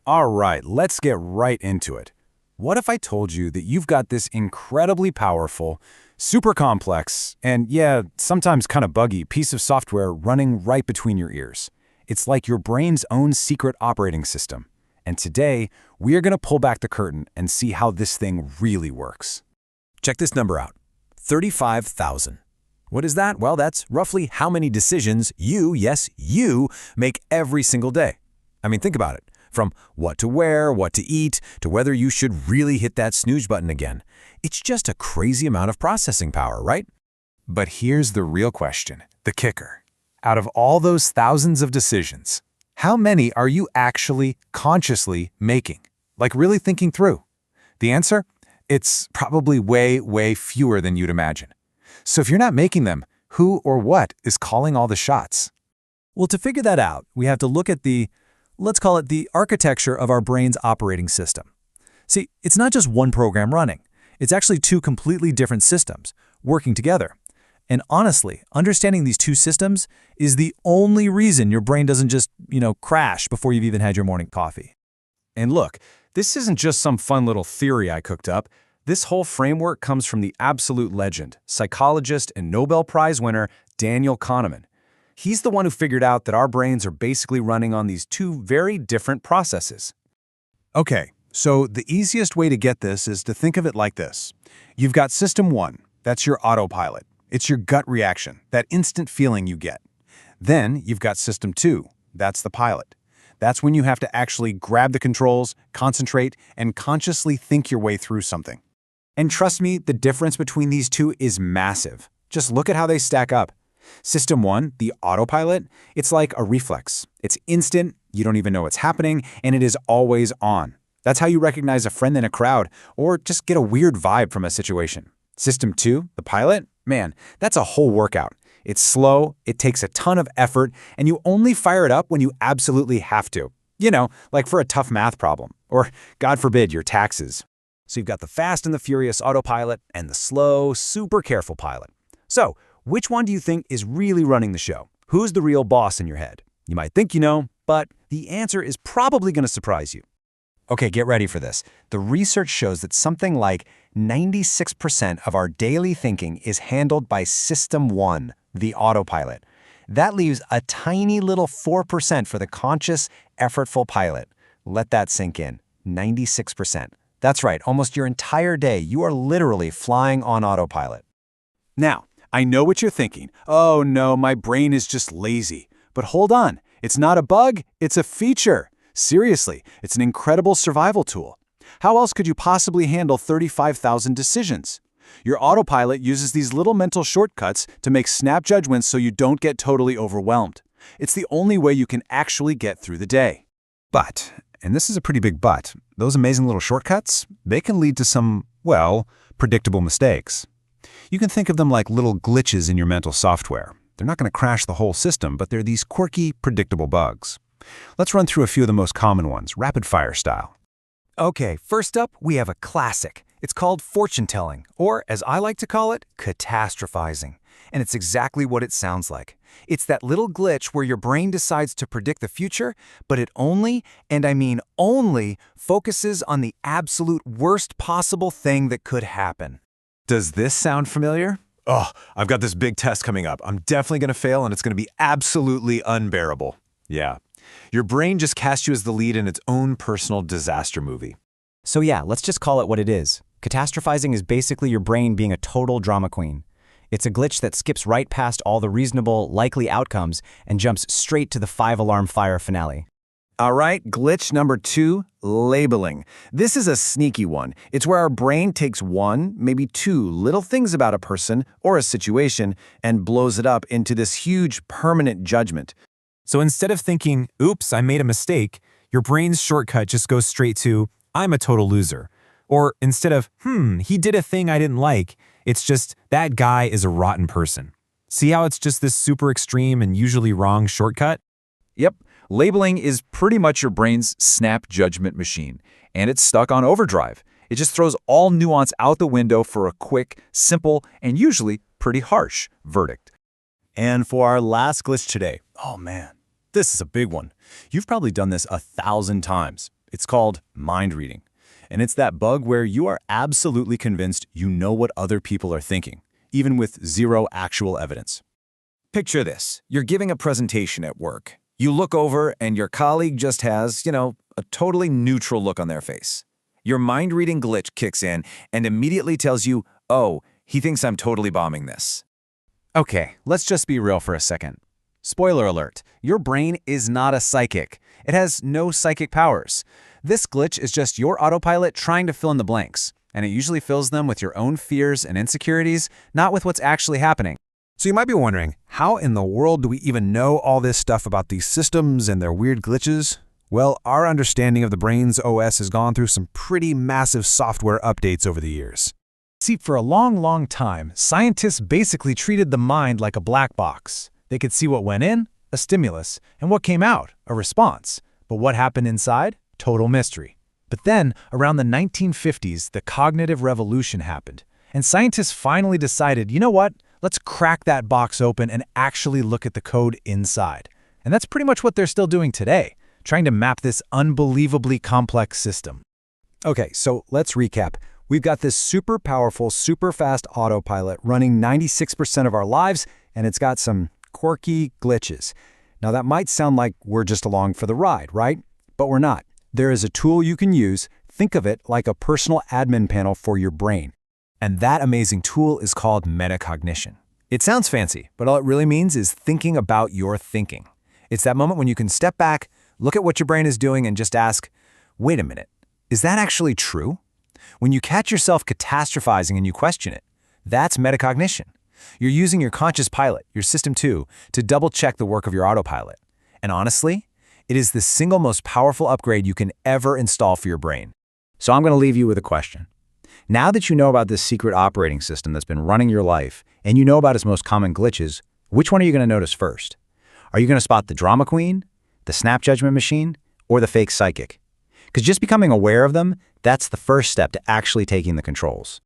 All right, let's get right into it. What if I told you that you've got this incredibly powerful, super complex, and yeah, sometimes kind of buggy piece of software running right between your ears? It's like your brain's own secret operating system. And today, we are going to pull back the curtain and see how this thing really works. Check this number out, 35,000. What is that? Well, that's roughly how many decisions you, yes, you, make every single day. I mean, think about it. From what to wear, what to eat, to whether you should really hit that snooze button again. It's just a crazy amount of processing power, right? But here's the real question, the kicker. Out of all those thousands of decisions, how many are you actually consciously making? Like really thinking through? The answer? It's probably way, way fewer than you'd imagine. So if you're not making them, who or what is calling all the shots? Well, to figure that out, we have to look at let's call it the architecture of our brain's operating system. See, it's not just one program running. It's actually two completely different systems working together. And honestly, understanding these two systems is the only reason your brain doesn't just, crash before you've even had your morning coffee. And look, this isn't just some fun little theory I cooked up. This whole framework comes from the absolute legend, psychologist and Nobel Prize winner Daniel Kahneman. He's the one who figured out that our brains are basically running on these two very different processes. Okay, so the easiest way to get this is to think of it like this. You've got System 1, that's your autopilot. It's your gut reaction, that instant feeling you get. Then you've got System 2, that's the pilot. That's when you have to actually grab the controls, concentrate, and consciously think your way through something. And trust me, the difference between these two is massive. Just look at how they stack up. System 1, the autopilot, it's like a reflex. It's instant, you don't even know what's happening, and it is always on. That's how you recognize a friend in a crowd, or just get a weird vibe from a situation. System 2, the pilot, man, that's a whole workout. It's slow, it takes a ton of effort, and you only fire it up when you absolutely have to. Like for a tough math problem, or God forbid, your taxes. So you've got the fast and the furious autopilot and the slow, super careful pilot. So, which one do you think is really running the show? Who's the real boss in your head? You might think you know, but the answer is probably going to surprise you. Okay, get ready for this. The research shows that something like 96% of our daily thinking is handled by System 1, the autopilot. That leaves a tiny little 4% for the conscious, effortful pilot. Let that sink in. 96%. That's right, almost your entire day, you are literally flying on autopilot. Now, I know what you're thinking. Oh no, my brain is just lazy. But hold on, it's not a bug, it's a feature. Seriously, it's an incredible survival tool. How else could you possibly handle 35,000 decisions? Your autopilot uses these little mental shortcuts to make snap judgments so you don't get totally overwhelmed. It's the only way you can actually get through the day. But, and this is a pretty big but, those amazing little shortcuts, they can lead to some, predictable mistakes. You can think of them like little glitches in your mental software. They're not going to crash the whole system, but they're these quirky, predictable bugs. Let's run through a few of the most common ones, rapid-fire style. Okay, first up, we have a classic. It's called fortune-telling, or as I like to call it, catastrophizing. And it's exactly what it sounds like. It's that little glitch where your brain decides to predict the future, but it only, and I mean only, focuses on the absolute worst possible thing that could happen. Does this sound familiar? Oh, I've got this big test coming up. I'm definitely going to fail, and it's going to be absolutely unbearable. Yeah. Your brain just cast you as the lead in its own personal disaster movie. So yeah, let's just call it what it is. Catastrophizing is basically your brain being a total drama queen. It's a glitch that skips right past all the reasonable, likely outcomes and jumps straight to the 5-alarm fire finale. All right, glitch number 2, labeling. This is a sneaky one. It's where our brain takes one, maybe two little things about a person or a situation and blows it up into this huge permanent judgment. So instead of thinking, oops, I made a mistake, your brain's shortcut just goes straight to, I'm a total loser. Or instead of, he did a thing I didn't like, it's just, that guy is a rotten person. See how it's just this super extreme and usually wrong shortcut? Yep. Labeling is pretty much your brain's snap judgment machine, and it's stuck on overdrive. It just throws all nuance out the window for a quick, simple, and usually pretty harsh verdict. And for our last glitch today, oh man, this is a big one. You've probably done this 1,000 times. It's called mind reading. And it's that bug where you are absolutely convinced you know what other people are thinking, even with zero actual evidence. Picture this. You're giving a presentation at work. You look over and your colleague just has, a totally neutral look on their face. Your mind-reading glitch kicks in and immediately tells you, oh, he thinks I'm totally bombing this. Okay, let's just be real for a second. Spoiler alert, your brain is not a psychic. It has no psychic powers. This glitch is just your autopilot trying to fill in the blanks, and it usually fills them with your own fears and insecurities, not with what's actually happening. So you might be wondering, how in the world do we even know all this stuff about these systems and their weird glitches? Well, our understanding of the brain's OS has gone through some pretty massive software updates over the years. See, for a long time, scientists basically treated the mind like a black box. They could see what went in, a stimulus, and what came out, a response. But what happened inside? Total mystery. But then, around the 1950s, the cognitive revolution happened. And scientists finally decided, you know what? Let's crack that box open and actually look at the code inside. And that's pretty much what they're still doing today, trying to map this unbelievably complex system. Okay, so let's recap. We've got this super powerful, super fast autopilot running 96% of our lives, and it's got some quirky glitches. Now that might sound like we're just along for the ride, right? But we're not. There is a tool you can use. Think of it like a personal admin panel for your brain. And that amazing tool is called metacognition. It sounds fancy, but all it really means is thinking about your thinking. It's that moment when you can step back, look at what your brain is doing, and just ask, wait a minute, is that actually true? When you catch yourself catastrophizing and you question it, that's metacognition. You're using your conscious pilot, your System 2, to double-check the work of your autopilot. And honestly, it is the single most powerful upgrade you can ever install for your brain. So I'm going to leave you with a question. Now that you know about this secret operating system that's been running your life, and you know about its most common glitches, which one are you going to notice first? Are you going to spot the drama queen, the snap judgment machine, or the fake psychic? Because just becoming aware of them, that's the first step to actually taking the controls.